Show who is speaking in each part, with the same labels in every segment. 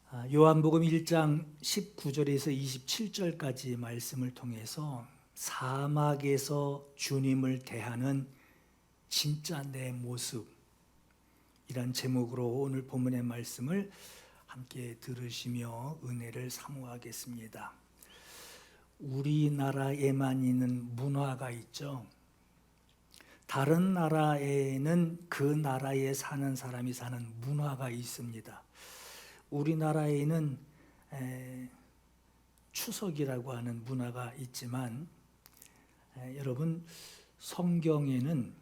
Speaker 1: 요한복음 1장 19절에서 27절까지 말씀을 통해서 사막에서 주님을 대하는 진짜 내 모습, 이란 제목으로 오늘 본문의 말씀을 함께 들으시며 은혜를 사모하겠습니다. 우리나라에만 있는 문화가 있죠. 다른 나라에는 그 나라에 사는 사람이 사는 문화가 있습니다. 우리나라에는 추석이라고 하는 문화가 있지만 여러분, 성경에는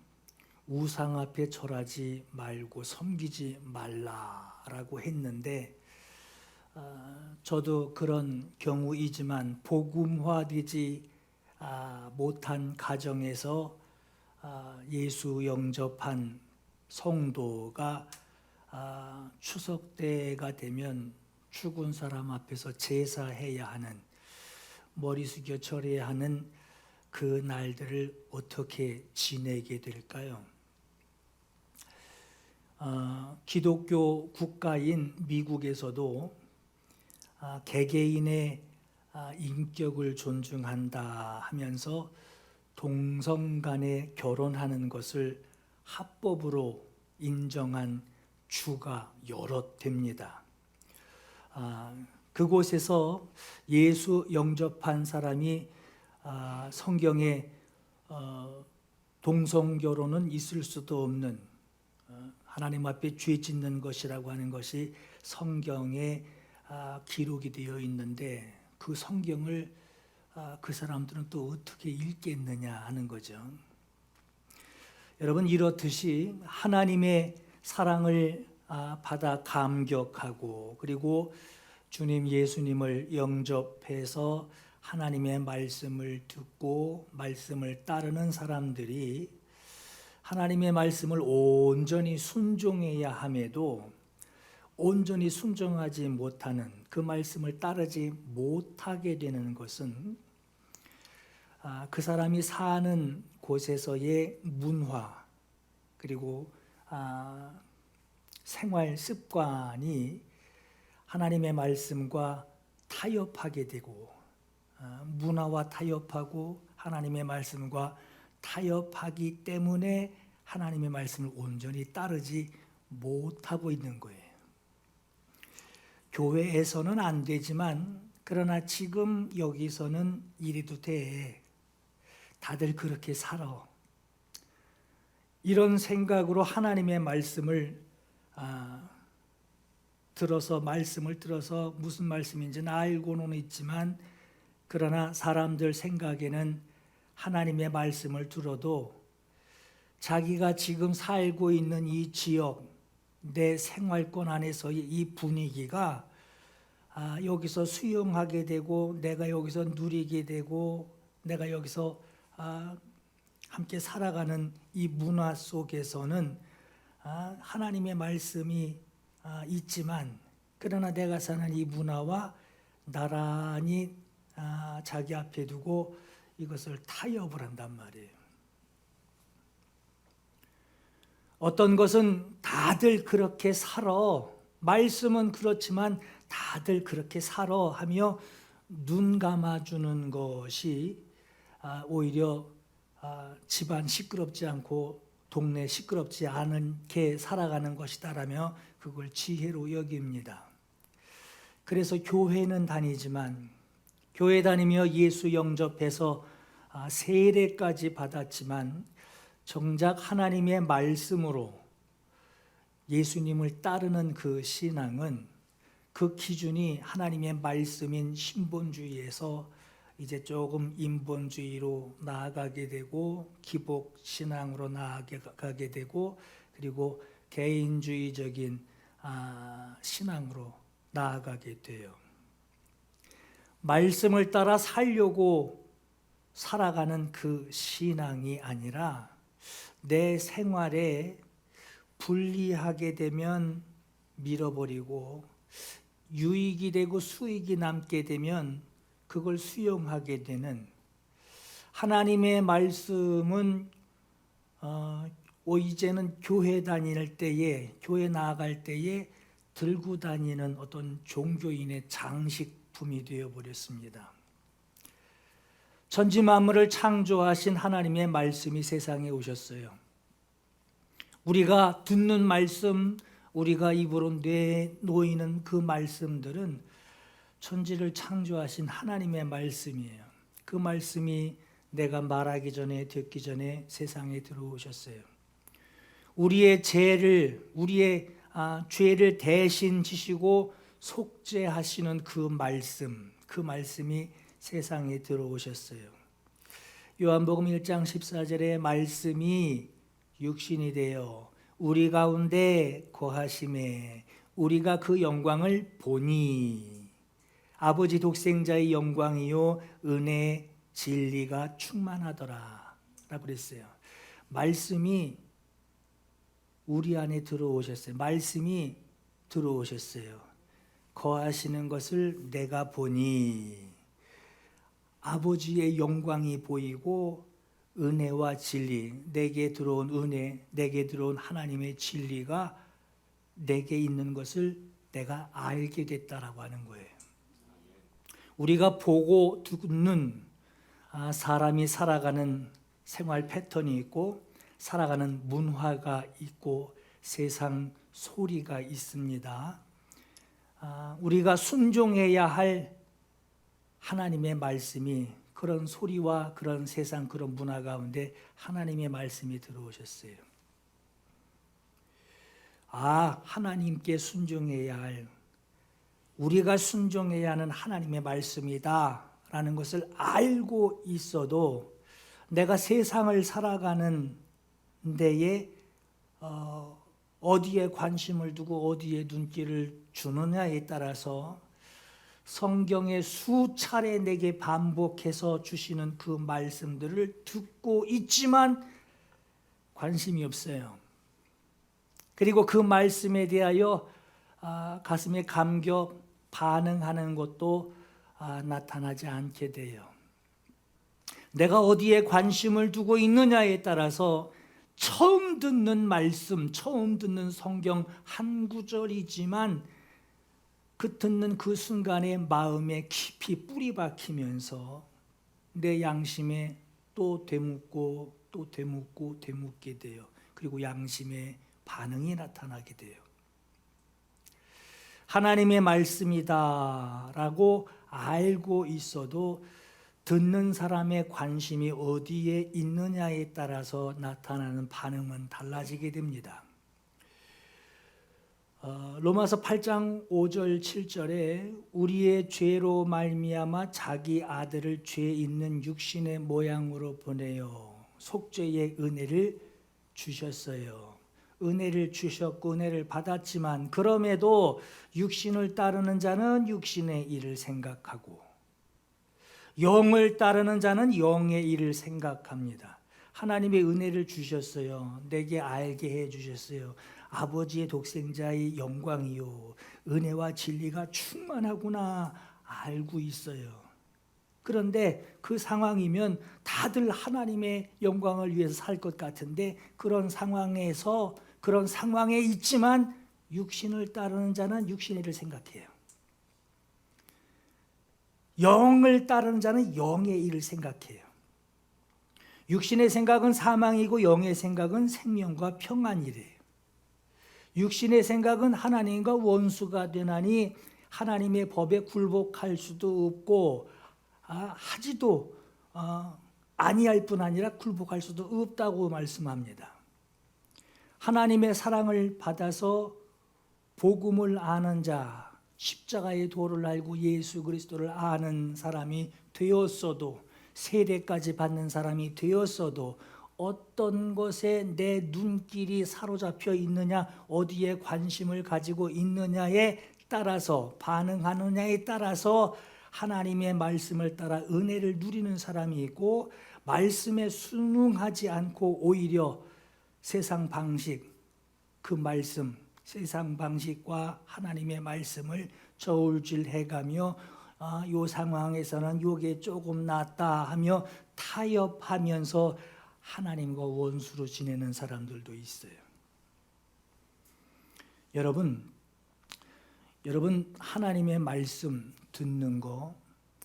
Speaker 1: 우상 앞에 절하지 말고 섬기지 말라라고 했는데 저도 그런 경우이지만 복음화되지 못한 가정에서 예수 영접한 성도가 추석 때가 되면 죽은 사람 앞에서 제사해야 하는, 머리 숙여 절해야 하는 그 날들을 어떻게 지내게 될까요? 기독교 국가인 미국에서도 개개인의 인격을 존중한다 하면서 동성 간에 결혼하는 것을 합법으로 인정한 주가 여럿 됩니다. 그곳에서 예수 영접한 사람이 성경에 동성 결혼은 있을 수도 없는, 하나님 앞에 죄 짓는 것이라고 하는 것이 성경에 기록이 되어 있는데 그 성경을 그 사람들은 또 어떻게 읽겠느냐 하는 거죠. 여러분, 이렇듯이 하나님의 사랑을 받아 감격하고 그리고 주님 예수님을 영접해서 하나님의 말씀을 듣고 말씀을 따르는 사람들이 하나님의 말씀을 온전히 순종해야 함에도 온전히 순종하지 못하는, 그 말씀을 따르지 못하게 되는 것은 그 사람이 사는 곳에서의 문화 그리고 생활 습관이 하나님의 말씀과 타협하게 되고 문화와 타협하고 하나님의 말씀과 타협하기 때문에 하나님의 말씀을 온전히 따르지 못하고 있는 거예요. 교회에서는 안 되지만 그러나 지금 여기서는 이래도 돼. 다들 그렇게 살아. 이런 생각으로 하나님의 말씀을 들어서 무슨 말씀인지는 알고는 있지만 그러나 사람들 생각에는 하나님의 말씀을 들어도 자기가 지금 살고 있는 이 지역, 내 생활권 안에서의 이 분위기가 여기서 수용하게 되고 내가 여기서 누리게 되고 내가 여기서 함께 살아가는 이 문화 속에서는 하나님의 말씀이 있지만 그러나 내가 사는 이 문화와 나란히 자기 앞에 두고 이것을 타협을 한단 말이에요. 어떤 것은 다들 그렇게 살아, 말씀은 그렇지만 다들 그렇게 살아 하며 눈 감아주는 것이 오히려 집안 시끄럽지 않고 동네 시끄럽지 않게 살아가는 것이다라며 그걸 지혜로 여깁니다. 그래서 교회는 다니지만 교회 다니며 예수 영접해서 세례까지 받았지만 정작 하나님의 말씀으로 예수님을 따르는 그 신앙은 그 기준이 하나님의 말씀인 신본주의에서 이제 조금 인본주의로 나아가게 되고 기복신앙으로 나아가게 되고 그리고 개인주의적인 신앙으로 나아가게 돼요. 말씀을 따라 살려고 살아가는 그 신앙이 아니라 내 생활에 불리하게 되면 밀어버리고 유익이 되고 수익이 남게 되면 그걸 수용하게 되는, 하나님의 말씀은 이제는 교회 다닐 때에, 교회 나아갈 때에 들고 다니는 어떤 종교인의 장식품이 되어버렸습니다. 천지 만물을 창조하신 하나님의 말씀이 세상에 오셨어요. 우리가 듣는 말씀, 우리가 입으로 내놓이는 그 말씀들은 천지를 창조하신 하나님의 말씀이에요. 그 말씀이 내가 말하기 전에 듣기 전에 세상에 들어오셨어요. 우리의 죄를 대신 지시고 속죄하시는 그 말씀이 세상에 들어오셨어요. 요한복음 1장 14절에 말씀이 육신이 되어 우리 가운데 거하심에 우리가 그 영광을 보니 아버지 독생자의 영광이요 은혜 진리가 충만하더라 라고 그랬어요. 말씀이 우리 안에 들어오셨어요. 말씀이 들어오셨어요. 거하시는 것을 내가 보니 아버지의 영광이 보이고 은혜와 진리, 내게 들어온 은혜, 내게 들어온 하나님의 진리가 내게 있는 것을 내가 알게 됐다라고 하는 거예요. 우리가 보고 듣는 사람이 살아가는 생활 패턴이 있고 살아가는 문화가 있고 세상 소리가 있습니다. 우리가 순종해야 할 하나님의 말씀이 그런 소리와 그런 세상 그런 문화 가운데 하나님의 말씀이 들어오셨어요. 하나님께 순종해야 할, 우리가 순종해야 하는 하나님의 말씀이다 라는 것을 알고 있어도 내가 세상을 살아가는 데에 어디에 관심을 두고 어디에 눈길을 주느냐에 따라서 성경에 수차례 내게 반복해서 주시는 그 말씀들을 듣고 있지만 관심이 없어요. 그리고 그 말씀에 대하여 가슴에 감격 반응하는 것도 나타나지 않게 돼요. 내가 어디에 관심을 두고 있느냐에 따라서 처음 듣는 말씀, 처음 듣는 성경 한 구절이지만 듣는 그 순간에 마음에 깊이 뿌리 박히면서 내 양심에 또 되묻고 또 되묻게 돼요. 그리고 양심의 반응이 나타나게 돼요. 하나님의 말씀이다라고 알고 있어도 듣는 사람의 관심이 어디에 있느냐에 따라서 나타나는 반응은 달라지게 됩니다. 로마서 8장 5절 7절에 우리의 죄로 말미암아 자기 아들을 죄 있는 육신의 모양으로 보내어 속죄의 은혜를 주셨어요. 은혜를 주셨고 은혜를 받았지만 그럼에도 육신을 따르는 자는 육신의 일을 생각하고 영을 따르는 자는 영의 일을 생각합니다. 하나님의 은혜를 주셨어요. 내게 알게 해주셨어요. 아버지의 독생자의 영광이요 은혜와 진리가 충만하구나 알고 있어요. 그런데 그 상황이면 다들 하나님의 영광을 위해서 살 것 같은데 그런 상황에 있지만 육신을 따르는 자는 육신의 일을 생각해요. 영을 따르는 자는 영의 일을 생각해요. 육신의 생각은 사망이고 영의 생각은 생명과 평안이래요. 육신의 생각은 하나님과 원수가 되나니 하나님의 법에 굴복할 수도 없고 하지도 아니할 뿐 아니라 굴복할 수도 없다고 말씀합니다. 하나님의 사랑을 받아서 복음을 아는 자, 십자가의 도를 알고 예수 그리스도를 아는 사람이 되었어도 세례까지 받는 사람이 되었어도 어떤 것에 내 눈길이 사로잡혀 있느냐, 어디에 관심을 가지고 있느냐에 따라서 반응하느냐에 따라서 하나님의 말씀을 따라 은혜를 누리는 사람이 있고 말씀에 순응하지 않고 오히려 세상 방식, 그 말씀, 세상 방식과 하나님의 말씀을 저울질해가며 이 상황에서는 이게 조금 낫다 하며 타협하면서 하나님과 원수로 지내는 사람들도 있어요. 여러분, 여러분, 하나님의 말씀 듣는 거,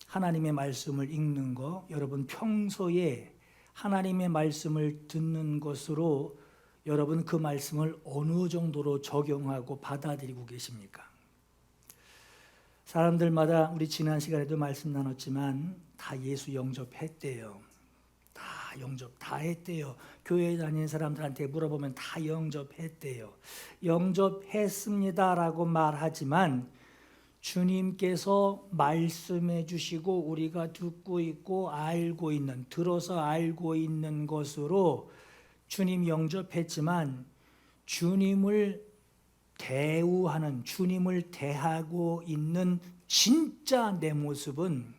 Speaker 1: 하나님의 말씀을 읽는 거, 여러분 평소에 하나님의 말씀을 듣는 것으로 여러분 그 말씀을 어느 정도로 적용하고 받아들이고 계십니까? 사람들마다 우리 지난 시간에도 말씀 나눴지만 다 예수 영접했대요. 다 영접 다 했대요. 교회 다니는 사람들한테 물어보면 다 영접했대요. 영접했습니다라고 말하지만 주님께서 말씀해 주시고 우리가 듣고 있고 알고 있는, 들어서 알고 있는 것으로 주님 영접했지만 주님을 대우하는, 주님을 대하고 있는 진짜 내 모습은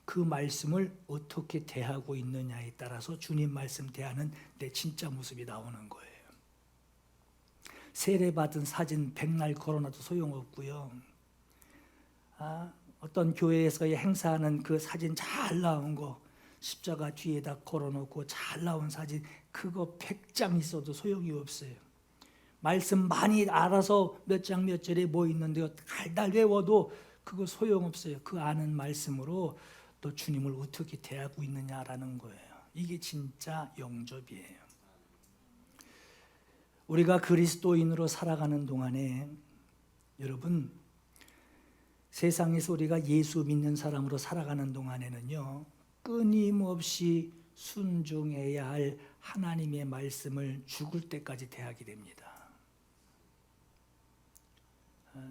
Speaker 1: 그 말씀을 어떻게 대하고 있느냐에 따라서 주님 말씀 대하는 내 진짜 모습이 나오는 거예요. 세례받은 사진 백날 걸어놔도 소용없고요. 어떤 교회에서 행사하는 그 사진 잘 나온 거 십자가 뒤에다 걸어놓고 잘 나온 사진 그거 100장 있어도 소용이 없어요. 말씀 많이 알아서 몇 장 몇 절에 뭐 있는데요, 달달 외워도 그거 소용없어요. 그 아는 말씀으로 또 주님을 어떻게 대하고 있느냐라는 거예요. 이게 진짜 영접이에요. 우리가 그리스도인으로 살아가는 동안에 여러분, 세상에서 우리가 예수 믿는 사람으로 살아가는 동안에는요, 끊임없이 순종해야 할 하나님의 말씀을 죽을 때까지 대하게 됩니다.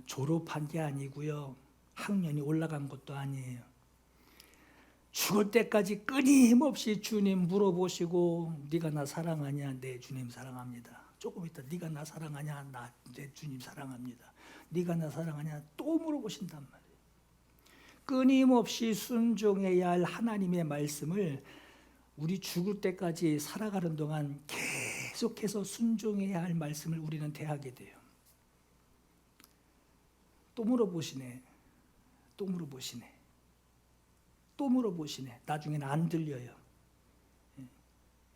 Speaker 1: 졸업한 게 아니고요, 학년이 올라간 것도 아니에요. 죽을 때까지 끊임없이 주님 물어보시고, 네가 나 사랑하냐? 네, 주님 사랑합니다. 조금 있다, 네가 나 사랑하냐? 네, 주님 사랑합니다. 네가 나 사랑하냐? 또 물어보신단 말이에요. 끊임없이 순종해야 할 하나님의 말씀을 우리 죽을 때까지 살아가는 동안 계속해서 순종해야 할 말씀을 우리는 대하게 돼요. 또 물어보시네, 또 물어보시네, 또 물어보시네. 나중에는 안 들려요.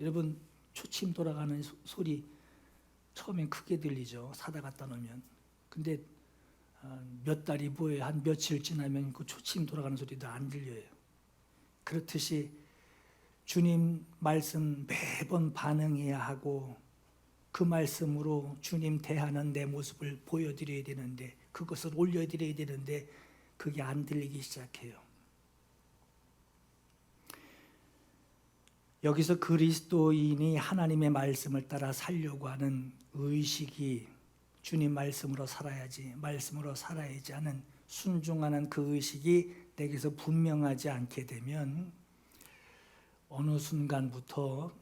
Speaker 1: 여러분, 초침 돌아가는 소리 처음엔 크게 들리죠, 사다 갖다 놓으면. 근데 몇 달이 뭐예요, 한 며칠 지나면 그 초침 돌아가는 소리도 안 들려요. 그렇듯이 주님 말씀 매번 반응해야 하고 그 말씀으로 주님 대하는 내 모습을 보여드려야 되는데, 그것을 올려드려야 되는데 그게 안 들리기 시작해요. 여기서 그리스도인이 하나님의 말씀을 따라 살려고 하는 의식이, 주님 말씀으로 살아야지, 말씀으로 살아야지 하는 순종하는 그 의식이 내게서 분명하지 않게 되면 어느 순간부터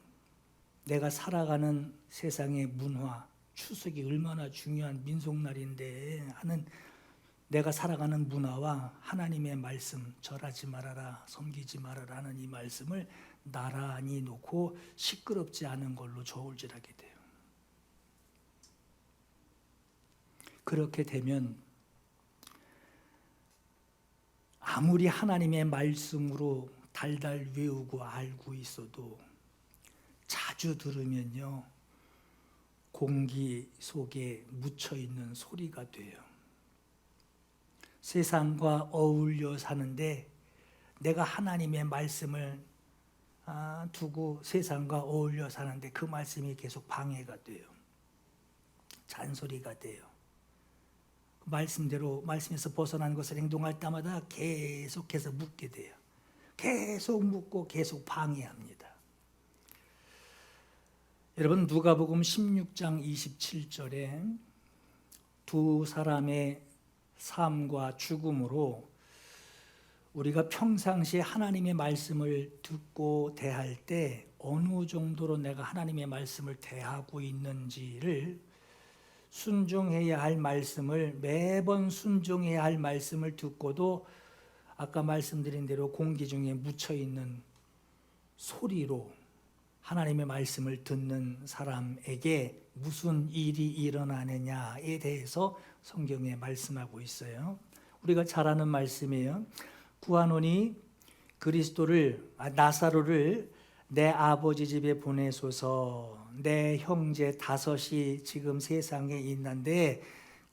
Speaker 1: 내가 살아가는 세상의 문화, 추석이 얼마나 중요한 민속날인데 하는 내가 살아가는 문화와 하나님의 말씀, 절하지 말아라, 섬기지 말아라 하는 이 말씀을 나란히 놓고 시끄럽지 않은 걸로 저울질하게 돼요. 그렇게 되면 아무리 하나님의 말씀으로 달달 외우고 알고 있어도 자주 들으면요, 공기 속에 묻혀있는 소리가 돼요. 세상과 어울려 사는데 내가 하나님의 말씀을 두고 세상과 어울려 사는데 그 말씀이 계속 방해가 돼요. 잔소리가 돼요. 말씀대로, 말씀에서 벗어난 것을 행동할 때마다 계속해서 묻게 돼요. 계속 묻고 계속 방해합니다. 여러분, 누가복음 16장 27절에 두 사람의 삶과 죽음으로 우리가 평상시에 하나님의 말씀을 듣고 대할 때 어느 정도로 내가 하나님의 말씀을 대하고 있는지를, 순종해야 할 말씀을, 매번 순종해야 할 말씀을 듣고도 아까 말씀드린 대로 공기 중에 묻혀있는 소리로 하나님의 말씀을 듣는 사람에게 무슨 일이 일어나느냐에 대해서 성경에 말씀하고 있어요. 우리가 잘 아는 말씀이에요. 구하노니 그리스도를, 나사로를 내 아버지 집에 보내소서. 내 형제 5이 지금 세상에 있는데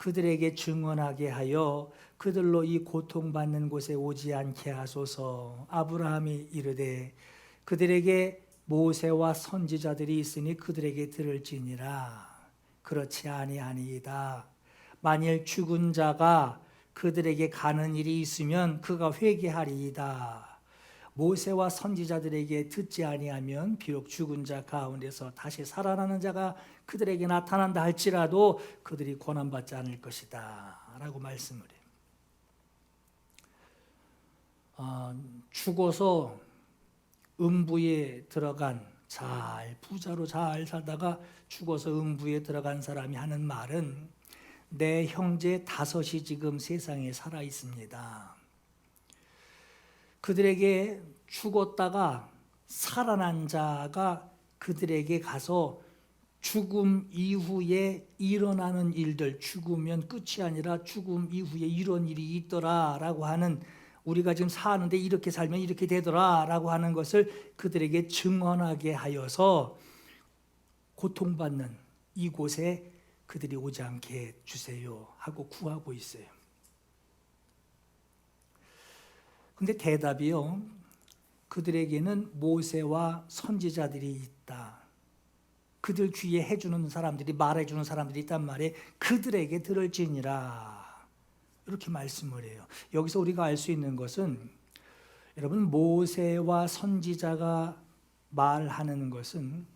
Speaker 1: 그들에게 증언하게 하여 그들로 이 고통받는 곳에 오지 않게 하소서. 아브라함이 이르되 그들에게 모세와 선지자들이 있으니 그들에게 들을지니라. 그렇지 아니하니이다. 만일 죽은 자가 그들에게 가는 일이 있으면 그가 회개하리이다. 모세와 선지자들에게 듣지 아니하면 비록 죽은 자 가운데서 다시 살아나는 자가 그들에게 나타난다 할지라도 그들이 고난받지 않을 것이다 라고 말씀을 해요. 죽어서 음부에 들어간 부자로 잘 살다가 죽어서 음부에 들어간 사람이 하는 말은 내 형제 5이 지금 세상에 살아 있습니다. 그들에게 죽었다가 살아난 자가 그들에게 가서 죽음 이후에 일어나는 일들, 죽으면 끝이 아니라 죽음 이후에 이런 일이 있더라라고 하는, 우리가 지금 사는데 이렇게 살면 이렇게 되더라라고 하는 것을 그들에게 증언하게 하여서 고통받는 이곳에 그들이 오지 않게 주세요 하고 구하고 있어요. 근데 대답이요, 그들에게는 모세와 선지자들이 있다. 그들 귀에 해주는 사람들이, 말해주는 사람들이 있단 말이에요. 그들에게 들을지니라 이렇게 말씀을 해요. 여기서 우리가 알 수 있는 것은, 여러분, 모세와 선지자가 말하는 것은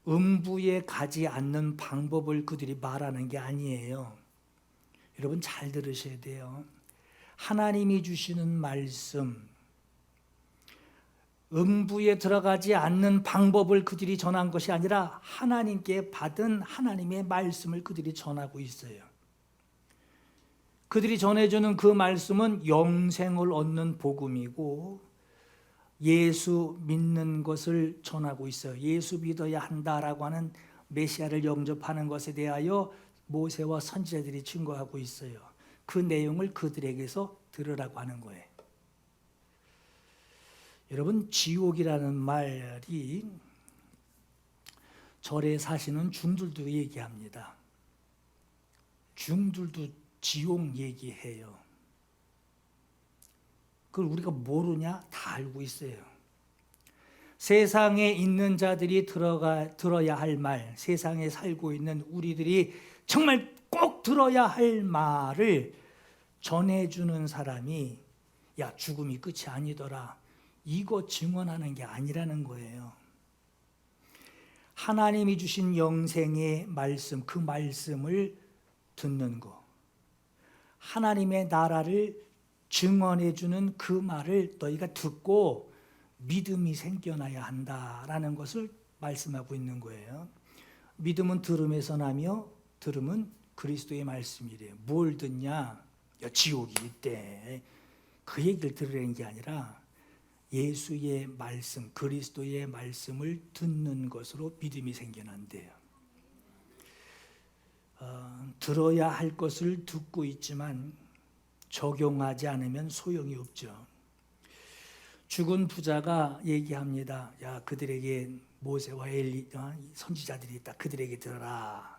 Speaker 1: 음부에 가지 않는 방법을 그들이 말하는 게 아니에요. 여러분 잘 들으셔야 돼요. 하나님이 주시는 말씀, 음부에 들어가지 않는 방법을 그들이 전한 것이 아니라 하나님께 받은 하나님의 말씀을 그들이 전하고 있어요. 그들이 전해주는 그 말씀은 영생을 얻는 복음이고 예수 믿는 것을 전하고 있어요. 예수 믿어야 한다라고 하는 메시아를 영접하는 것에 대하여 모세와 선지자들이 증거하고 있어요. 그 내용을 그들에게서 들으라고 하는 거예요. 여러분, 지옥이라는 말이 절에 사시는 중들도 얘기합니다. 중들도 지옥 얘기해요. 그걸 우리가 모르냐? 다 알고 있어요. 세상에 있는 자들이 들어야 할 말, 세상에 살고 있는 우리들이 정말 꼭 들어야 할 말을 전해주는 사람이, 야, 죽음이 끝이 아니더라, 이거 증언하는 게 아니라는 거예요. 하나님이 주신 영생의 말씀, 그 말씀을 듣는 거, 하나님의 나라를 증언해주는 그 말을 너희가 듣고 믿음이 생겨나야 한다라는 것을 말씀하고 있는 거예요. 믿음은 들음에서 나며 들음은 그리스도의 말씀이래요. 뭘 듣냐? 야, 지옥이 있대. 그 얘기를 들으라는 게 아니라 예수의 말씀, 그리스도의 말씀을 듣는 것으로 믿음이 생겨난대요. 들어야 할 것을 듣고 있지만 적용하지 않으면 소용이 없죠. 죽은 부자가 얘기합니다. 야, 그들에게 모세와 선지자들이 있다. 그들에게 들어라.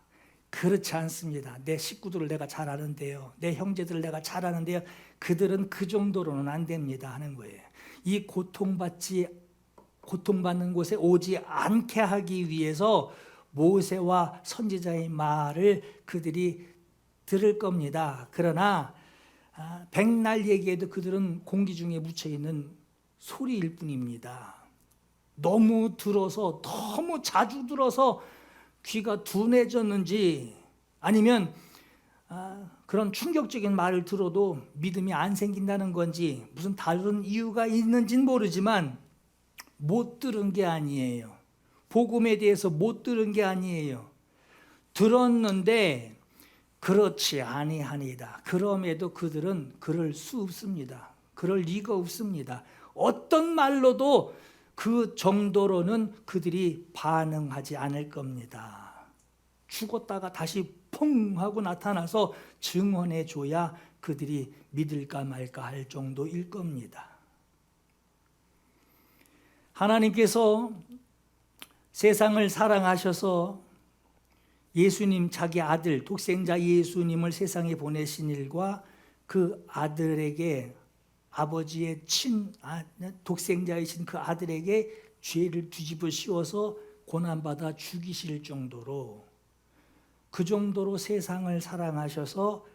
Speaker 1: 그렇지 않습니다. 내 식구들을 내가 잘 아는데요, 내 형제들을 내가 잘 아는데요, 그들은 그 정도로는 안 됩니다 하는 거예요. 이 고통받는 곳에 오지 않게 하기 위해서 모세와 선지자의 말을 그들이 들을 겁니다. 그러나 백날 얘기해도 그들은 공기 중에 묻혀있는 소리일 뿐입니다. 너무 들어서, 너무 자주 들어서 귀가 둔해졌는지, 아니면 그런 충격적인 말을 들어도 믿음이 안 생긴다는 건지, 무슨 다른 이유가 있는지는 모르지만 못 들은 게 아니에요. 복음에 대해서 못 들은 게 아니에요. 들었는데 그렇지 아니하니이다. 그럼에도 그들은 그럴 수 없습니다. 그럴 리가 없습니다. 어떤 말로도 그 정도로는 그들이 반응하지 않을 겁니다. 죽었다가 다시 퐁 하고 나타나서 증언해 줘야 그들이 믿을까 말까 할 정도일 겁니다. 하나님께서 세상을 사랑하셔서 예수님 자기 아들 독생자 예수님을 세상에 보내신 일과 그 아들에게 아버지의 독생자이신 그 아들에게 죄를 뒤집어 씌워서 고난받아 죽이실 정도로 그 정도로 세상을 사랑하셔서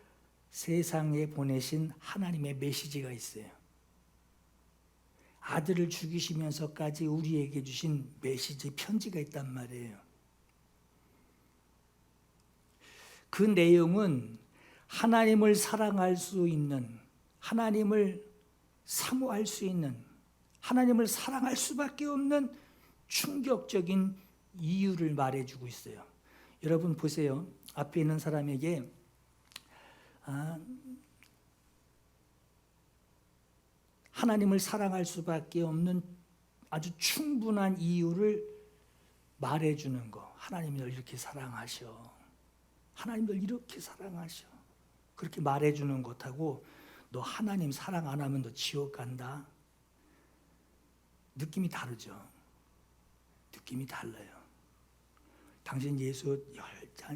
Speaker 1: 세상에 보내신 하나님의 메시지가 있어요. 아들을 죽이시면서까지 우리에게 주신 메시지 편지가 있단 말이에요. 그 내용은 하나님을 사랑할 수 있는, 하나님을 사모할 수 있는, 하나님을 사랑할 수밖에 없는 충격적인 이유를 말해주고 있어요. 여러분 보세요. 앞에 있는 사람에게 하나님을 사랑할 수밖에 없는 아주 충분한 이유를 말해주는 거. 하나님이 널 이렇게 사랑하셔. 하나님 널 이렇게 사랑하셔. 그렇게 말해주는 것하고 너 하나님 사랑 안 하면 너 지옥 간다. 느낌이 다르죠. 느낌이 달라요. 당신 예수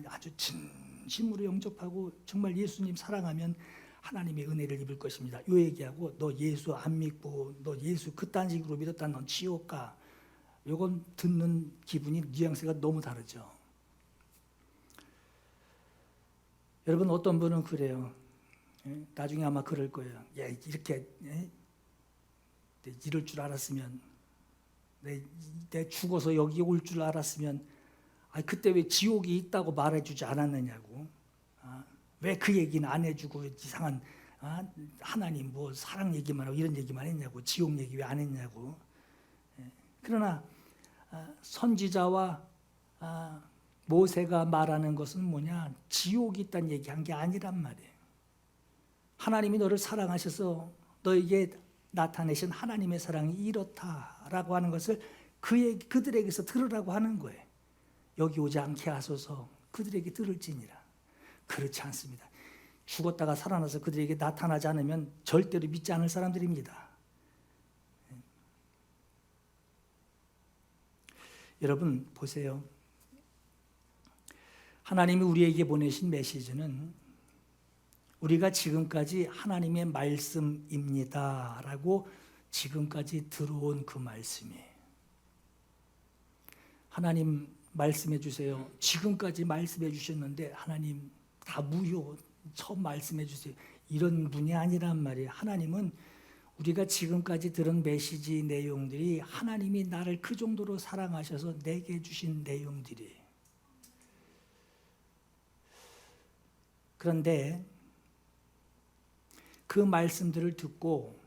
Speaker 1: 아주 진심으로 영접하고 정말 예수님 사랑하면 하나님의 은혜를 입을 것입니다. 이 얘기하고 너 예수 안 믿고 너 예수 그딴 식으로 믿었다 넌 지옥 가. 이건 듣는 기분이 뉘앙스가 너무 다르죠. 여러분 어떤 분은 그래요. 나중에 아마 그럴 거예요. 야, 이렇게 이럴 줄 알았으면 내 죽어서 여기 올 줄 알았으면 그때 왜 지옥이 있다고 말해주지 않았느냐고. 왜 그 얘기는 안 해주고 이상한 하나님 뭐 사랑 얘기만 하고 이런 얘기만 했냐고. 지옥 얘기 왜 안 했냐고. 그러나 선지자와 모세가 말하는 것은 뭐냐. 지옥이 있다는 얘기한 게 아니란 말이에요. 하나님이 너를 사랑하셔서 너에게 나타내신 하나님의 사랑이 이렇다라고 하는 것을 그들에게서 들으라고 하는 거예요. 여기 오지 않게 하소서. 그들에게 들을지니라. 그렇지 않습니다. 죽었다가 살아나서 그들에게 나타나지 않으면 절대로 믿지 않을 사람들입니다. 여러분 보세요. 하나님이 우리에게 보내신 메시지는 우리가 지금까지 하나님의 말씀입니다 라고 지금까지 들어온 그 말씀이에요. 하나님 말씀해 주세요. 지금까지 말씀해 주셨는데 하나님 다 무효. 처음 말씀해 주세요. 이런 분이 아니란 말이에요. 하나님은 우리가 지금까지 들은 메시지 내용들이 하나님이 나를 그 정도로 사랑하셔서 내게 주신 내용들이에요. 그런데 그 말씀들을 듣고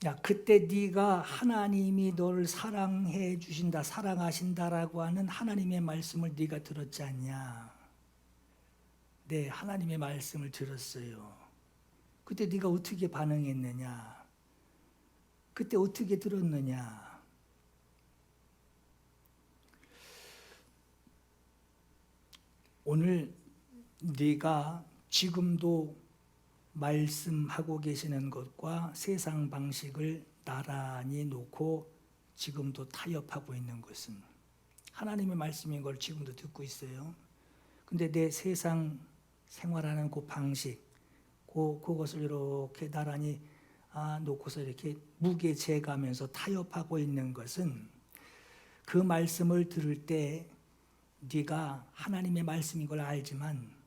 Speaker 1: 야, 그때 네가 하나님이 너를 사랑해 주신다, 사랑하신다라고 하는 하나님의 말씀을 네가 들었지 않냐? 네, 하나님의 말씀을 들었어요. 그때 네가 어떻게 반응했느냐? 그때 어떻게 들었느냐? 오늘 네가 지금도 말씀하고 계시는 것과 세상 방식을 나란히 놓고 지금도 타협하고 있는 것은 하나님의 말씀인 걸 지금도 듣고 있어요. 근데 내 세상 생활하는 그 방식, 그것을 이렇게 나란히 놓고서 이렇게 무게 재가면서 타협하고 있는 것은 그 말씀을 들을 때 네가 하나님의 말씀인 걸 알지만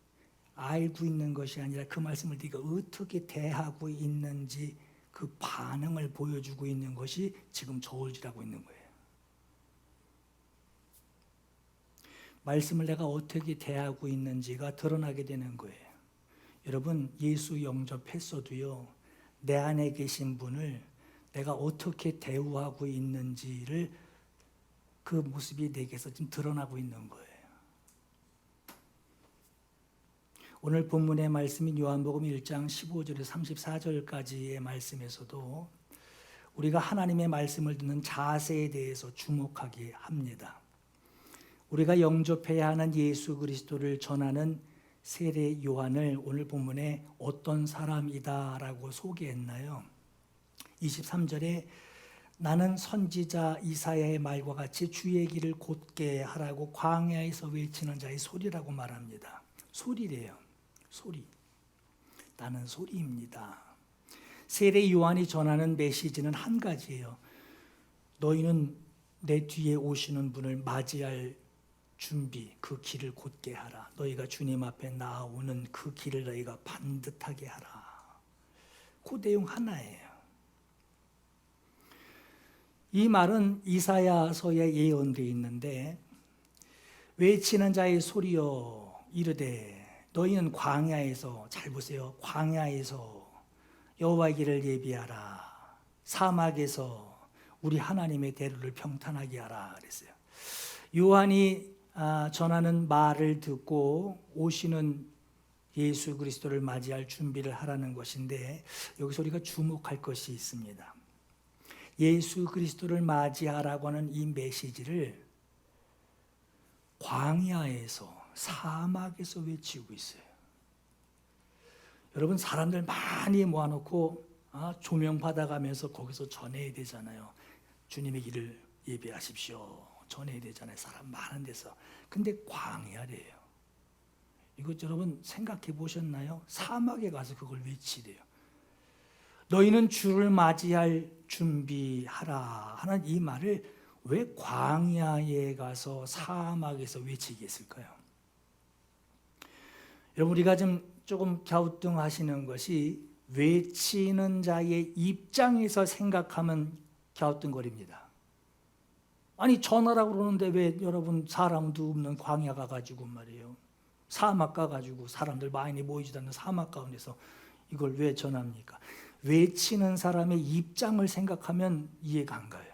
Speaker 1: 알고 있는 것이 아니라 그 말씀을 네가 어떻게 대하고 있는지 그 반응을 보여주고 있는 것이 지금 저울질하고 있는 거예요. 말씀을 내가 어떻게 대하고 있는지가 드러나게 되는 거예요. 여러분 예수 영접했어도요. 내 안에 계신 분을 내가 어떻게 대우하고 있는지를 그 모습이 내게서 지금 드러나고 있는 거예요. 오늘 본문의 말씀인 요한복음 1장 15절에서 34절까지의 말씀에서도 우리가 하나님의 말씀을 듣는 자세에 대해서 주목하게 합니다. 우리가 영접해야 하는 예수 그리스도를 전하는 세례 요한을 오늘 본문에 어떤 사람이다라고 소개했나요? 23절에 나는 선지자 이사야의 말과 같이 주의 길을 곧게 하라고 광야에서 외치는 자의 소리라고 말합니다. 소리래요. 소리. 나는 소리입니다. 세례 요한이 전하는 메시지는 한 가지예요. 너희는 내 뒤에 오시는 분을 맞이할 준비, 그 길을 곧게 하라. 너희가 주님 앞에 나아오는 그 길을 너희가 반듯하게 하라. 그 내용 하나예요. 이 말은 이사야서에 예언되어 있는데, 외치는 자의 소리여 이르되 너희는 광야에서, 잘 보세요, 광야에서 여호와의 길을 예비하라. 사막에서 우리 하나님의 대로를 평탄하게 하라 그랬어요. 요한이 전하는 말을 듣고 오시는 예수 그리스도를 맞이할 준비를 하라는 것인데, 여기서 우리가 주목할 것이 있습니다. 예수 그리스도를 맞이하라고 하는 이 메시지를 광야에서, 사막에서 외치고 있어요. 여러분, 사람들 많이 모아놓고 조명 받아가면서 거기서 전해야 되잖아요. 주님의 길을 예배하십시오. 전해야 되잖아요. 사람 많은 데서. 근데 광야래요. 이거 여러분 생각해 보셨나요? 사막에 가서 그걸 외치래요. 너희는 주를 맞이할 준비하라 하는 이 말을 왜 광야에 가서 사막에서 외치게 했을까요? 여러분, 우리가 좀 조금 갸우뚱하시는 것이 외치는 자의 입장에서 생각하면 갸우뚱거립니다. 아니, 전하라고 그러는데 왜 여러분 사람도 없는 광야 가가지고 말이에요, 사막 가가지고 사람들 많이 모이지도 않는 사막 가운데서 이걸 왜 전합니까? 외치는 사람의 입장을 생각하면 이해가 안 가요.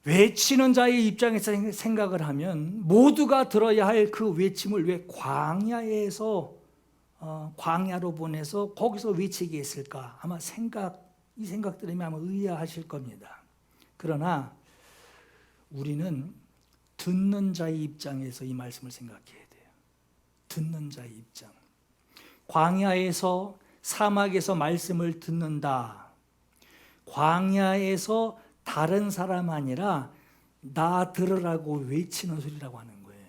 Speaker 1: 외치는 자의 입장에서 생각을 하면 모두가 들어야 할 그 외침을 왜 광야에서 광야로 보내서 거기서 외치게 했을까? 아마 이 생각 들으면 아마 의아하실 겁니다. 그러나 우리는 듣는 자의 입장에서 이 말씀을 생각해야 돼요. 듣는 자의 입장. 광야에서, 사막에서 말씀을 듣는다. 광야에서 다른 사람 아니라 나 들으라고 외치는 소리라고 하는 거예요.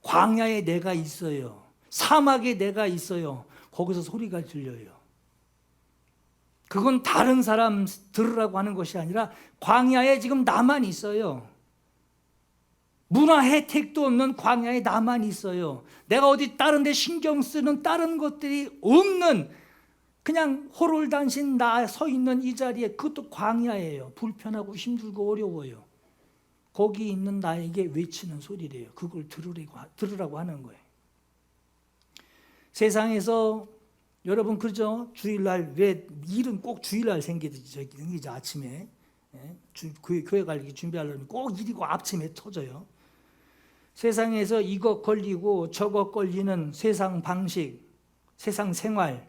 Speaker 1: 광야에 내가 있어요. 사막에 내가 있어요. 거기서 소리가 들려요. 그건 다른 사람 들으라고 하는 것이 아니라 광야에 지금 나만 있어요. 문화 혜택도 없는 광야에 나만 있어요. 내가 어디 다른 데 신경 쓰는 다른 것들이 없는, 그냥 호롤단신 나 서 있는 이 자리에, 그것도 광야예요. 불편하고 힘들고 어려워요. 거기 있는 나에게 외치는 소리래요. 그걸 들으라고 하는 거예요. 세상에서 여러분, 그죠? 주일날, 왜 일은 꼭 주일날 생기죠? 아침에 교회 가기 준비하려면 꼭 일이고 아침에 터져요. 세상에서 이것 걸리고 저것 걸리는 세상 방식, 세상 생활,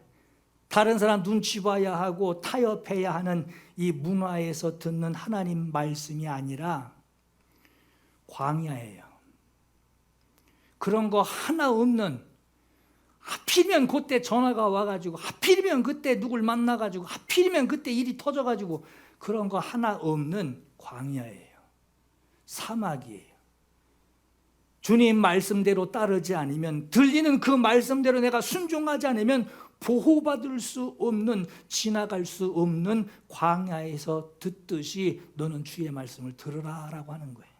Speaker 1: 다른 사람 눈치 봐야 하고 타협해야 하는 이 문화에서 듣는 하나님 말씀이 아니라 광야예요. 그런 거 하나 없는, 하필이면 그때 전화가 와가지고, 하필이면 그때 누굴 만나가지고, 하필이면 그때 일이 터져가지고, 그런 거 하나 없는 광야예요. 사막이에요. 주님 말씀대로 따르지 않으면, 들리는 그 말씀대로 내가 순종하지 않으면 보호받을 수 없는, 지나갈 수 없는 광야에서 듣듯이 너는 주의 말씀을 들으라라고 하는 거예요.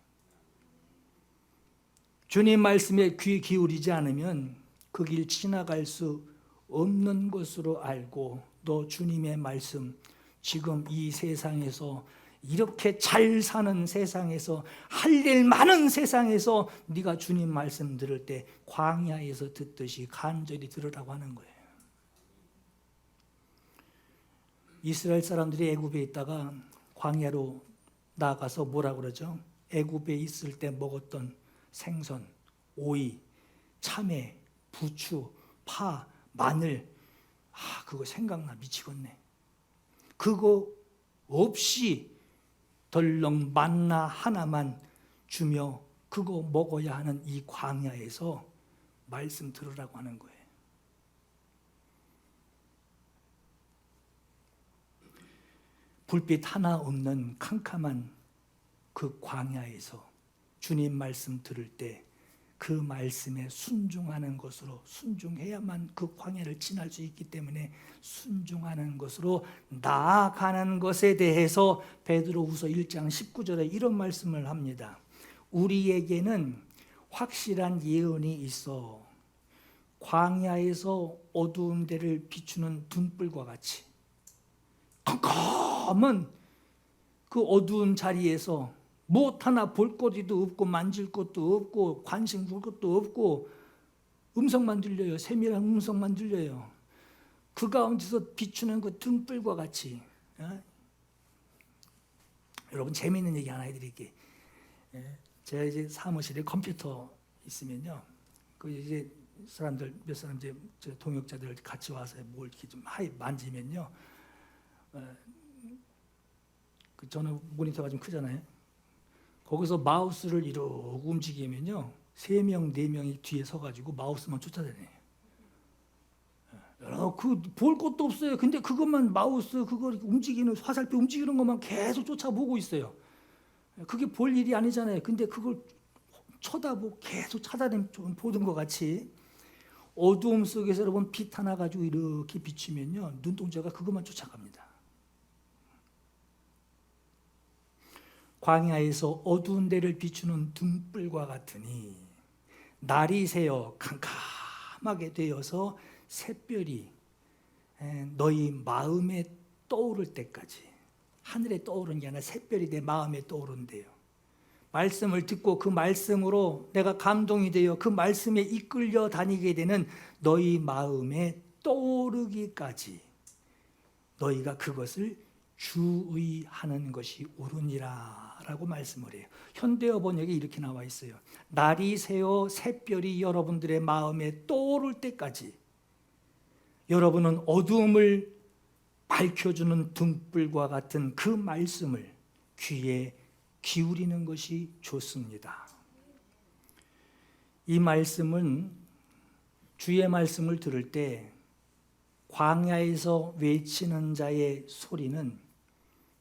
Speaker 1: 주님 말씀에 귀 기울이지 않으면 그 길 지나갈 수 없는 것으로 알고, 너 주님의 말씀, 지금 이 세상에서, 이렇게 잘 사는 세상에서, 할 일 많은 세상에서 네가 주님 말씀 들을 때 광야에서 듣듯이 간절히 들으라고 하는 거예요. 이스라엘 사람들이 애굽에 있다가 광야로 나가서 뭐라 그러죠? 애굽에 있을 때 먹었던 생선, 오이, 참외, 부추, 파, 마늘, 그거 생각나 미치겠네. 그거 없이 덜렁 만나 하나만 주며 그거 먹어야 하는 이 광야에서 말씀 들으라고 하는 거예요. 불빛 하나 없는 캄캄한 그 광야에서 주님 말씀 들을 때 그 말씀에 순종하는 것으로, 순종해야만 그 광야를 지날 수 있기 때문에 순종하는 것으로 나아가는 것에 대해서 베드로후서 1장 19절에 이런 말씀을 합니다. 우리에게는 확실한 예언이 있어 광야에서 어두운 데를 비추는 등불과 같이 컴컴한 그 어두운 자리에서 무엇 하나 볼 것도 없고 만질 것도 없고 관심 볼 것도 없고 음성만 들려요. 세밀한 음성만 들려요. 그 가운데서 비추는 그 등불과 같이. 여러분 재미있는 얘기 하나 해드릴게요. 제가 이제 사무실에 컴퓨터 있으면요, 그 이제 사람들 몇 사람 이제 동역자들 같이 와서 뭘 이렇게 좀 만지면요, 저는 모니터가 좀 크잖아요. 거기서 마우스를 이렇게 움직이면요, 3명, 4명이 뒤에 서가지고 마우스만 쫓아다녀요. 그 볼 것도 없어요. 근데 그것만 마우스 그거 움직이는 화살표 움직이는 것만 계속 쫓아보고 있어요. 그게 볼 일이 아니잖아요. 근데 그걸 쳐다보고 계속 보던 것 같이 어두움 속에서 여러분 빛 하나 가지고 이렇게 비추면요, 눈동자가 그것만 쫓아갑니다. 광야에서 어두운 데를 비추는 등불과 같으니 날이 새어 캄캄하게 되어서 샛별이 너희 마음에 떠오를 때까지, 하늘에 떠오르는 게 아니라 샛별이 내 마음에 떠오른대요. 말씀을 듣고 그 말씀으로 내가 감동이 되어 그 말씀에 이끌려 다니게 되는 너희 마음에 떠오르기까지 너희가 그것을 주의하는 것이 옳으니라 라고 말씀을 해요. 현대어 번역에 이렇게 나와 있어요. 날이 새어 샛별이 여러분들의 마음에 떠오를 때까지 여러분은 어두움을 밝혀주는 등불과 같은 그 말씀을 귀에 기울이는 것이 좋습니다. 이 말씀은, 주의 말씀을 들을 때 광야에서 외치는 자의 소리는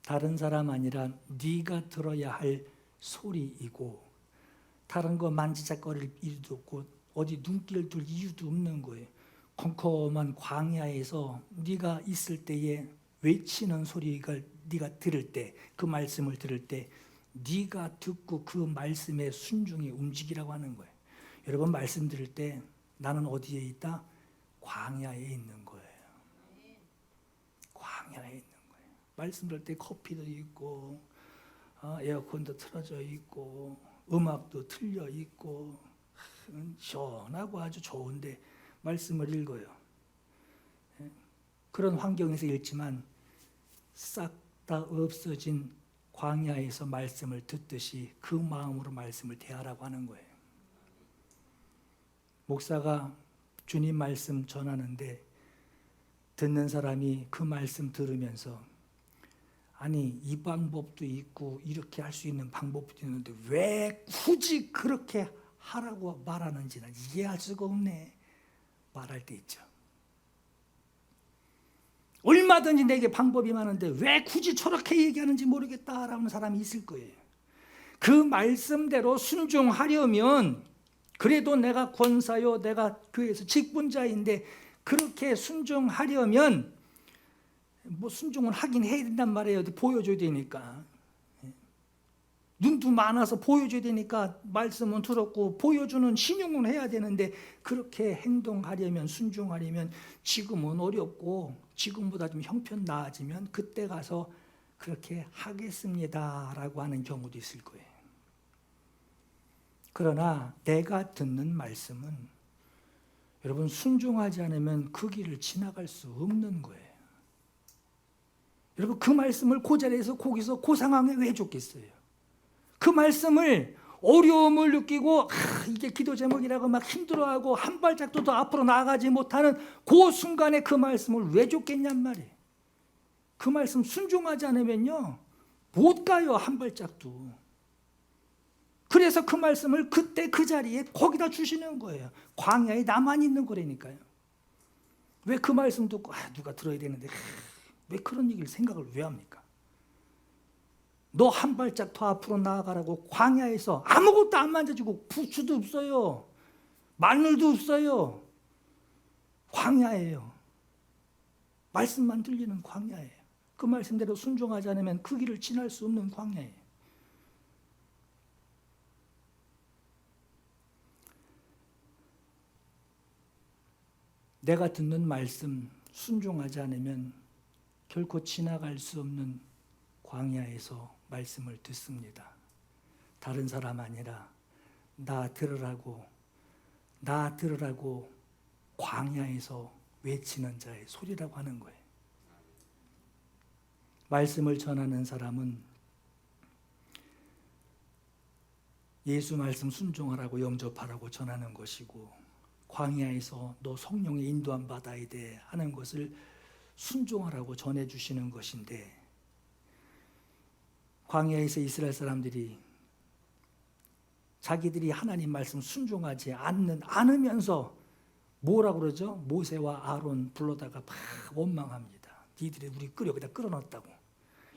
Speaker 1: 다른 사람 아니라 네가 들어야 할 소리이고, 다른 거 만지작거릴 이유도 없고 어디 눈길 둘 이유도 없는 거예요. 컴컴한 광야에서 네가 있을 때에 외치는 소리가 네가 들을 때, 그 말씀을 들을 때 네가 듣고 그 말씀에 순종히 움직이라고 하는 거예요. 여러분 말씀 들을 때 나는 어디에 있다? 광야에 있는 거예요. 광야에 있는 거예요. 말씀 들을 때 커피도 있고 에어컨도 틀어져 있고 음악도 틀려 있고 시원하고 아주 좋은데 말씀을 읽어요. 그런 환경에서 읽지만 싹 다 없어진 광야에서 말씀을 듣듯이 그 마음으로 말씀을 대하라고 하는 거예요. 목사가 주님 말씀 전하는데 듣는 사람이 그 말씀 들으면서 아니 이 방법도 있고 이렇게 할 수 있는 방법도 있는데 왜 굳이 그렇게 하라고 말하는지는 이해할 수가 없네 말할 때 있죠. 얼마든지 내게 방법이 많은데 왜 굳이 저렇게 얘기하는지 모르겠다라는 사람이 있을 거예요. 그 말씀대로 순종하려면 그래도 내가 권사요, 내가 교회에서 직분자인데 그렇게 순종하려면 뭐 순종을 하긴 해야 된단 말이에요. 보여줘야 되니까. 눈도 많아서 보여줘야 되니까 말씀은 들었고 보여주는 신용은 해야 되는데 그렇게 행동하려면, 순종하려면 지금은 어렵고 지금보다 좀 형편 나아지면 그때 가서 그렇게 하겠습니다라고 하는 경우도 있을 거예요. 그러나 내가 듣는 말씀은 여러분 순종하지 않으면 그 길을 지나갈 수 없는 거예요. 여러분 그 말씀을 그 자리에서 거기서 그 상황에 왜 줬겠어요? 그 말씀을 어려움을 느끼고 이게 기도 제목이라고 막 힘들어하고 한 발짝도 더 앞으로 나아가지 못하는 그 순간에 그 말씀을 왜 줬겠냔 말이에요. 그 말씀 순종하지 않으면요 못 가요, 한 발짝도. 그래서 그 말씀을 그때 그 자리에 거기다 주시는 거예요. 광야에 나만 있는 거라니까요. 왜 그 말씀 듣고 누가 들어야 되는데 왜 그런 얘기를 생각을 왜 합니까? 너 한 발짝 더 앞으로 나아가라고. 광야에서 아무것도 안 만져지고 부추도 없어요. 마늘도 없어요. 광야예요. 말씀만 들리는 광야예요. 그 말씀대로 순종하지 않으면 그 길을 지날 수 없는 광야예요. 내가 듣는 말씀 순종하지 않으면 결코 지나갈 수 없는 광야에서 말씀을 듣습니다. 다른 사람 아니라 나 들으라고 광야에서 외치는 자의 소리라고 하는 거예요. 말씀을 전하는 사람은 예수 말씀 순종하라고 영접하라고 전하는 것이고, 광야에서 너 성령의 인도함 받아야 돼 하는 것을 순종하라고 전해주시는 것인데, 광야에서 이스라엘 사람들이 자기들이 하나님 말씀 순종하지 않으면서 뭐라고 그러죠? 모세와 아론 불러다가 막 원망합니다. 니들이 우리 여기다 끌어놨다고,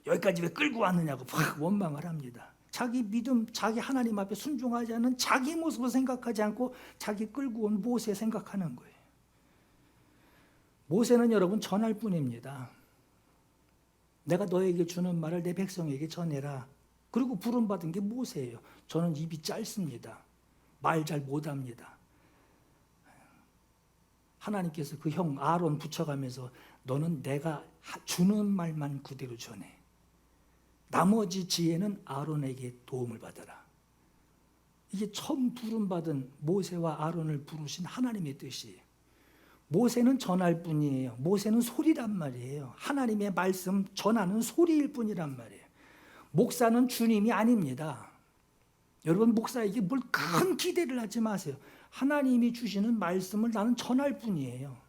Speaker 1: 여기까지 왜 끌고 왔느냐고 막 원망을 합니다. 자기 믿음, 자기 하나님 앞에 순종하지 않은 자기 모습을 생각하지 않고 자기 끌고 온 모세 생각하는 거예요. 모세는 여러분 전할 뿐입니다. 내가 너에게 주는 말을 내 백성에게 전해라. 그리고 부름받은 게 모세예요. 저는 입이 짧습니다. 말 잘 못합니다. 하나님께서 그 형 아론 붙여가면서 너는 내가 주는 말만 그대로 전해. 나머지 지혜는 아론에게 도움을 받아라. 이게 처음 부름받은 모세와 아론을 부르신 하나님의 뜻이에요. 모세는 전할 뿐이에요. 모세는 소리란 말이에요. 하나님의 말씀 전하는 소리일 뿐이란 말이에요. 목사는 주님이 아닙니다. 여러분, 목사에게 뭘 큰 기대를 하지 마세요. 하나님이 주시는 말씀을 나는 전할 뿐이에요.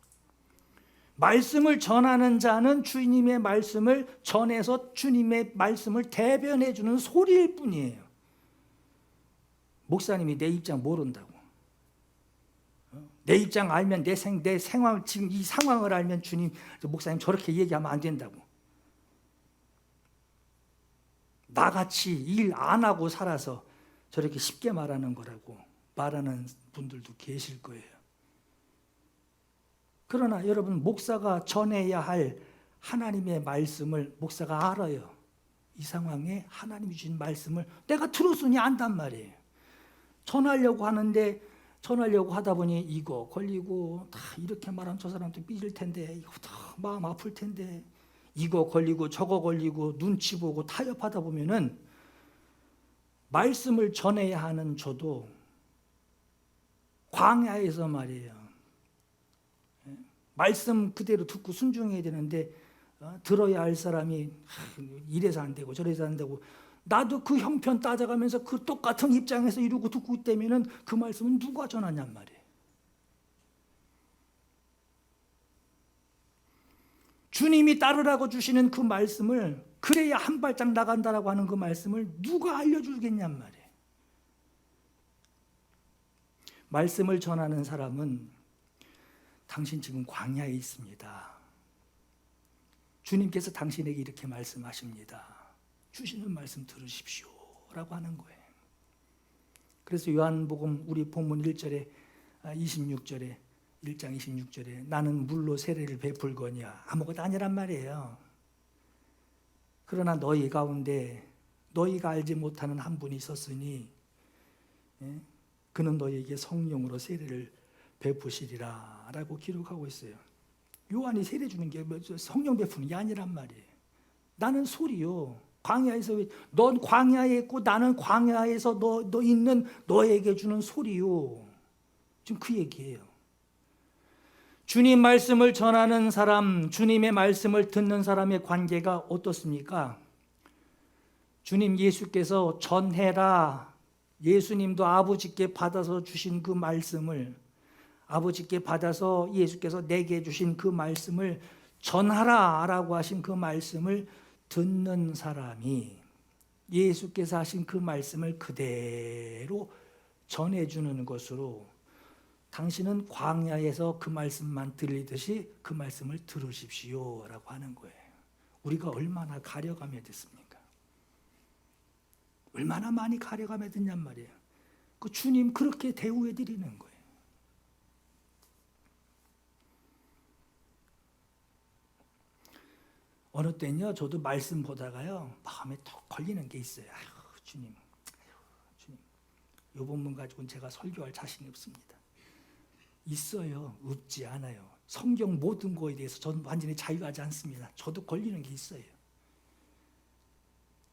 Speaker 1: 말씀을 전하는 자는 주님의 말씀을 전해서 주님의 말씀을 대변해 주는 소리일 뿐이에요. 목사님이 내 입장 모른다고. 내 입장 알면 내 상황, 지금 이 상황을 알면 주님, 목사님 저렇게 얘기하면 안 된다고. 나같이 일 안 하고 살아서 저렇게 쉽게 말하는 거라고 말하는 분들도 계실 거예요. 그러나 여러분, 목사가 전해야 할 하나님의 말씀을 목사가 알아요. 이 상황에 하나님이 주신 말씀을 내가 들었으니 안단 말이에요. 전하려고 하는데, 전하려고 하다 보니 이거 걸리고, 다 이렇게 말하면 저 사람도 삐질 텐데, 이거 다 마음 아플 텐데, 이거 걸리고 저거 걸리고 눈치 보고 타협하다 보면은 말씀을 전해야 하는 저도 광야에서 말이에요. 말씀 그대로 듣고 순종해야 되는데 들어야 할 사람이 이래서 안 되고 저래서 안 되고, 나도 그 형편 따져가면서 그 똑같은 입장에서 이러고 듣고 있다면은 그 말씀은 누가 전하냔 말이에요. 주님이 따르라고 주시는 그 말씀을, 그래야 한 발짝 나간다라고 하는 그 말씀을 누가 알려주겠냔 말이에요. 말씀을 전하는 사람은 당신 지금 광야에 있습니다. 주님께서 당신에게 이렇게 말씀하십니다. 주시는 말씀 들으십시오 라고 하는 거예요. 그래서 요한복음 우리 본문 1절에 26절에 1장 26절에 나는 물로 세례를 베풀거니와 아무것도 아니란 말이에요. 그러나 너희 가운데 너희가 알지 못하는 한 분이 있었으니 그는 너희에게 성령으로 세례를 베푸시리라 라고 기록하고 있어요. 요한이 세례 주는 게 성령 베푸는 게 아니란 말이에요. 나는 소리요. 광야에서, 넌 광야에 있고 나는 광야에서 너 있는 너에게 주는 소리요. 지금 그 얘기예요. 주님 말씀을 전하는 사람, 주님의 말씀을 듣는 사람의 관계가 어떻습니까? 주님 예수께서 전해라. 예수님도 아버지께 받아서 주신 그 말씀을, 아버지께 받아서 예수께서 내게 주신 그 말씀을 전하라 라고 하신 그 말씀을 듣는 사람이 예수께서 하신 그 말씀을 그대로 전해주는 것으로, 당신은 광야에서 그 말씀만 들리듯이 그 말씀을 들으십시오 라고 하는 거예요. 우리가 얼마나 가려가며 듣습니까? 얼마나 많이 가려가며 듣냔 말이에요. 그 주님 그렇게 대우해 드리는 거예요. 어느 때는요, 저도 말씀 보다가요, 마음에 턱 걸리는 게 있어요. 아유, 주님, 이 본문 가지고는 제가 설교할 자신이 없습니다. 있어요, 없지 않아요. 성경 모든 거에 대해서 저는 완전히 자유하지 않습니다. 저도 걸리는 게 있어요.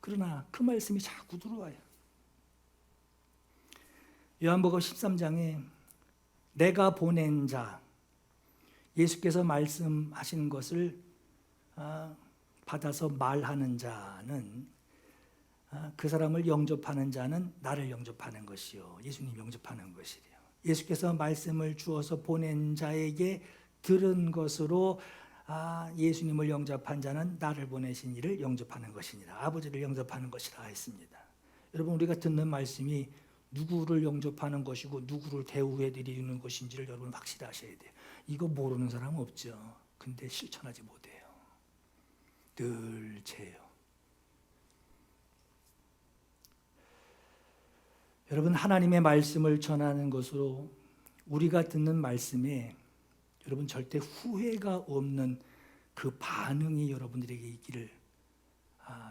Speaker 1: 그러나 그 말씀이 자꾸 들어와요. 요한복음 13장에 내가 보낸 자, 예수께서 말씀하시는 것을 받아서 말하는 자는, 그 사람을 영접하는 자는 나를 영접하는 것이요, 예수님 영접하는 것이래요. 예수께서 말씀을 주어서 보낸 자에게 들은 것으로 예수님을 영접한 자는 나를 보내신 이를 영접하는 것이니라, 아버지를 영접하는 것이라 했습니다. 여러분, 우리가 듣는 말씀이 누구를 영접하는 것이고 누구를 대우해 드리는 것인지를 여러분 확실히 아셔야 돼요. 이거 모르는 사람은 없죠. 근데 실천하지 못해요. 늘 죄요. 여러분, 하나님의 말씀을 전하는 것으로 우리가 듣는 말씀에 여러분 절대 후회가 없는 그 반응이 여러분들에게 있기를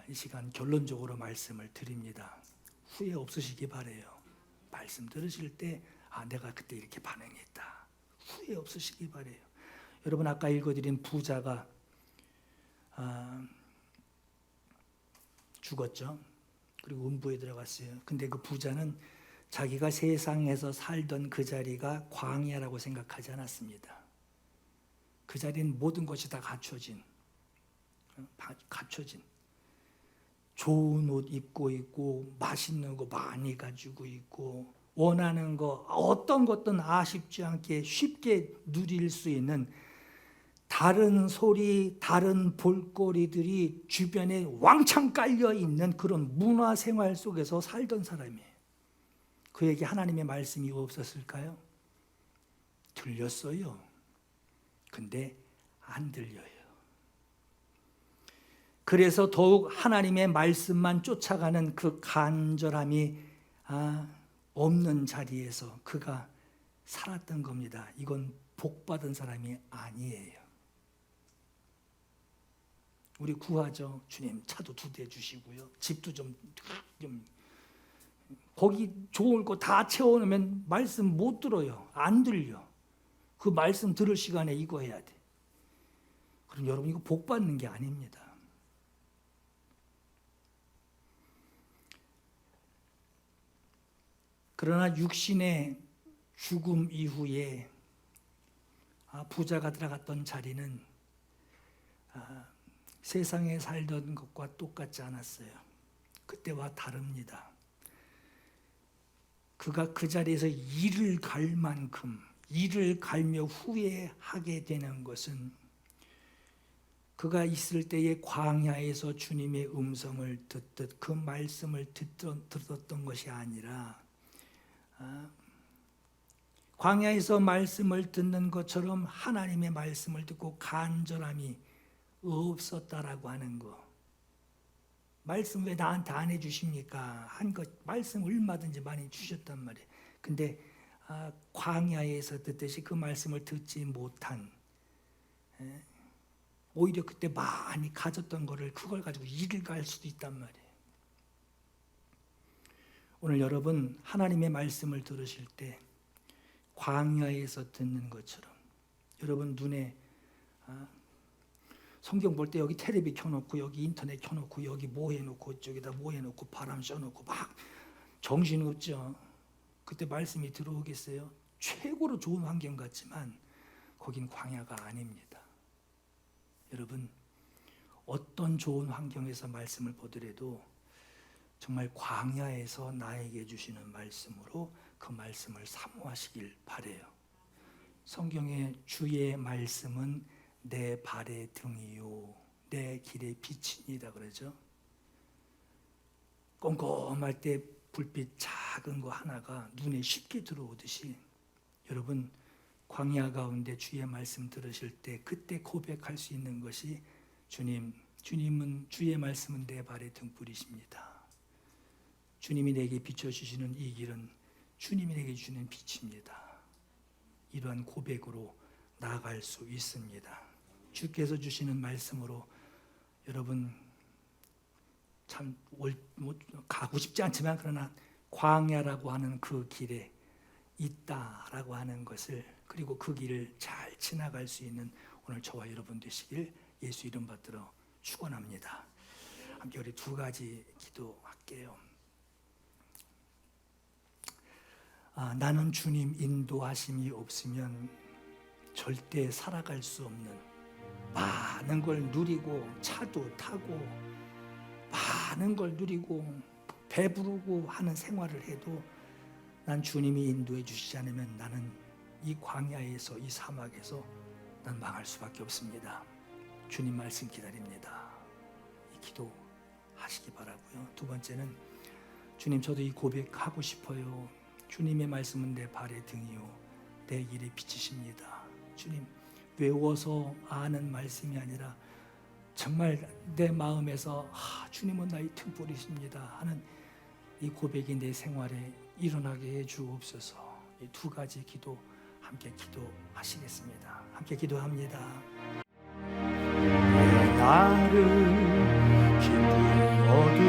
Speaker 1: 이 시간 결론적으로 말씀을 드립니다. 후회 없으시기 바라요. 말씀 들으실 때 내가 그때 이렇게 반응했다, 후회 없으시기 바라요. 여러분, 아까 읽어드린 부자가 죽었죠. 그리고 음부에 들어갔어요. 근데 그 부자는 자기가 세상에서 살던 그 자리가 광야라고 생각하지 않았습니다. 그 자리는 모든 것이 다 갖춰진 좋은 옷 입고 있고 맛있는 거 많이 가지고 있고 원하는 거 어떤 것든 아쉽지 않게 쉽게 누릴 수 있는 다른 소리, 다른 볼거리들이 주변에 왕창 깔려 있는 그런 문화생활 속에서 살던 사람이에요. 그에게 하나님의 말씀이 없었을까요? 들렸어요. 근데 안 들려요. 그래서 더욱 하나님의 말씀만 쫓아가는 그 간절함이 없는 자리에서 그가 살았던 겁니다. 이건 복받은 사람이 아니에요. 우리 구하죠. 주님, 차도 2대 주시고요, 집도 좀 거기 좋을 거 다 채워놓으면 말씀 못 들어요. 안 들려. 그 말씀 들을 시간에 이거 해야 돼. 그럼 여러분, 이거 복 받는 게 아닙니다. 그러나 육신의 죽음 이후에 부자가 들어갔던 자리는 세상에 살던 것과 똑같지 않았어요. 그때와 다릅니다. 그가 그 자리에서 이를 갈 만큼 이를 갈며 후회하게 되는 것은 그가 있을 때의 광야에서 주님의 음성을 듣듯 그 말씀을 들었던 것이 아니라 광야에서 말씀을 듣는 것처럼 하나님의 말씀을 듣고 간절함이 없었다라고 하는 거. 말씀 왜 나한테 안 해주십니까? 한 것 말씀 얼마든지 많이 주셨단 말이에요. 근데 광야에서 듣듯이 그 말씀을 듣지 못한, 오히려 그때 많이 가졌던 거를 그걸 가지고 일을 갈 수도 있단 말이에요. 오늘 여러분, 하나님의 말씀을 들으실 때 광야에서 듣는 것처럼 여러분 눈에 성경 볼 때 여기 텔레비 켜놓고 여기 인터넷 켜놓고 여기 뭐 해놓고 저기다 뭐 해놓고 바람 쐬놓고 막 정신없죠. 그때 말씀이 들어오겠어요? 최고로 좋은 환경 같지만 거긴 광야가 아닙니다. 여러분, 어떤 좋은 환경에서 말씀을 보더라도 정말 광야에서 나에게 주시는 말씀으로 그 말씀을 사모하시길 바라요. 성경의 주의 말씀은 내 발의 등이요 내 길의 빛이니이다 그러죠. 꼼꼼할 때 불빛 작은 거 하나가 눈에 쉽게 들어오듯이 여러분, 광야 가운데 주의 말씀 들으실 때 그때 고백할 수 있는 것이 주님은 주의 말씀은 내 발의 등불이십니다. 주님이 내게 비춰주시는 이 길은 주님이 내게 주는 빛입니다. 이러한 고백으로 나아갈 수 있습니다. 주께서 주시는 말씀으로 여러분 참 가고 싶지 않지만 그러나 광야라고 하는 그 길에 있다라고 하는 것을, 그리고 그 길을 잘 지나갈 수 있는 오늘 저와 여러분 되시길 예수 이름 받들어 축원합니다. 함께 우리 두 가지 기도할게요. 나는 주님 인도하심이 없으면 절대 살아갈 수 없는, 많은 걸 누리고 차도 타고 많은 걸 누리고 배부르고 하는 생활을 해도 난 주님이 인도해 주시지 않으면 나는 이 광야에서, 이 사막에서 난 망할 수밖에 없습니다. 주님 말씀 기다립니다. 이 기도 하시기 바라고요. 두 번째는, 주님 저도 이 고백하고 싶어요. 주님의 말씀은 내 발의 등이요 내 길의 빛이십니다. 주님, 외워서 아는 말씀이 아니라 정말 내 마음에서 주님은 나의 등불이십니다 하는 이 고백이 내 생활에 일어나게 해 주옵소서. 이 두 가지 기도 함께 기도하시겠습니다. 함께 기도합니다.
Speaker 2: 나를 깊은 어둠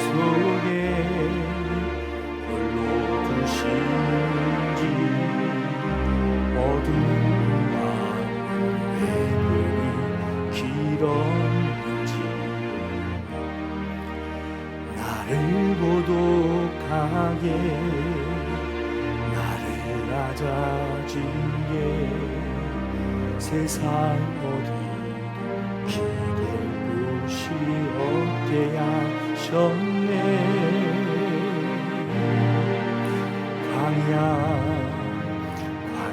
Speaker 2: 속에 홀로 두시는지, 어둠과 왜 그리 길었는지, 나를 고독하게 나를 낮아지게 세상 어디도 기댈 곳이 없게 하셨네.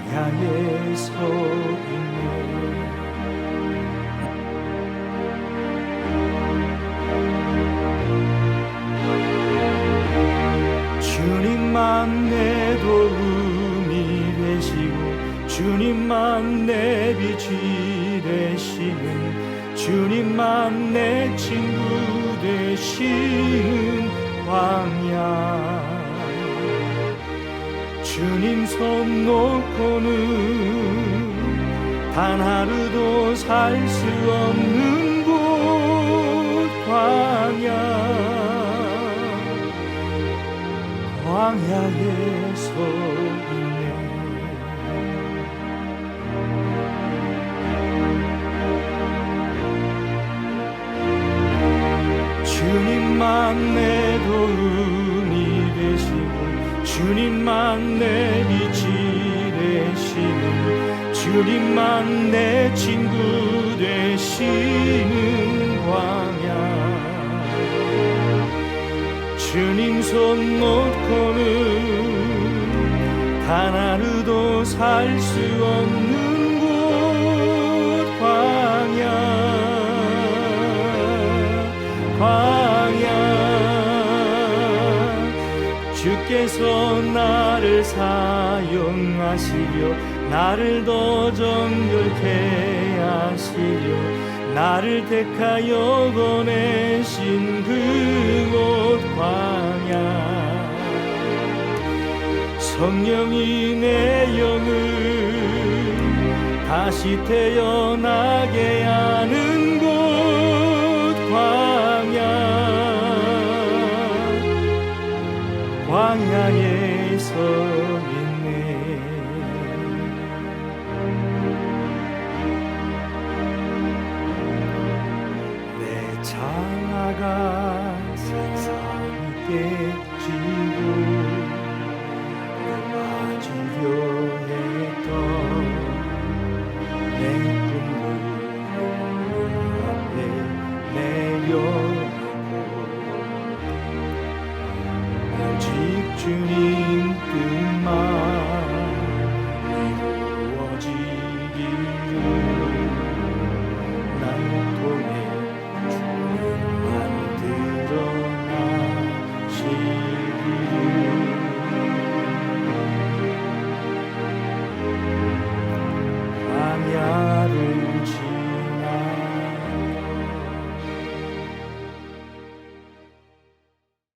Speaker 2: 광야에 서 있네. 주님만 내 도움이 되시고 주님만 내 빛이 되시는, 주님만 내 친구 되시는 광야. 주님 손 놓고는 단 하루도 살 수 없는 곳 광야. 광야에 서 있네. 주님만 내 도움이 되시고 주님만 내 빛이 되시는, 주님만 내 친구 되시는 광야. 주님 손 놓고는 단 하루도 살 수 없는 곳 광야. 광야. 주께서 나를 사용하시려, 나를 더 정결케 하시려, 나를 택하여 보내신 그곳 광야. 성령이 내 영을 다시 태어나게 하는 곳 광야. 광야에 서 있네. 내 장화가 산산이 깨지고 높아지려 했던 내 꿈을 앞에 내려놓고 오직 주님 뜻만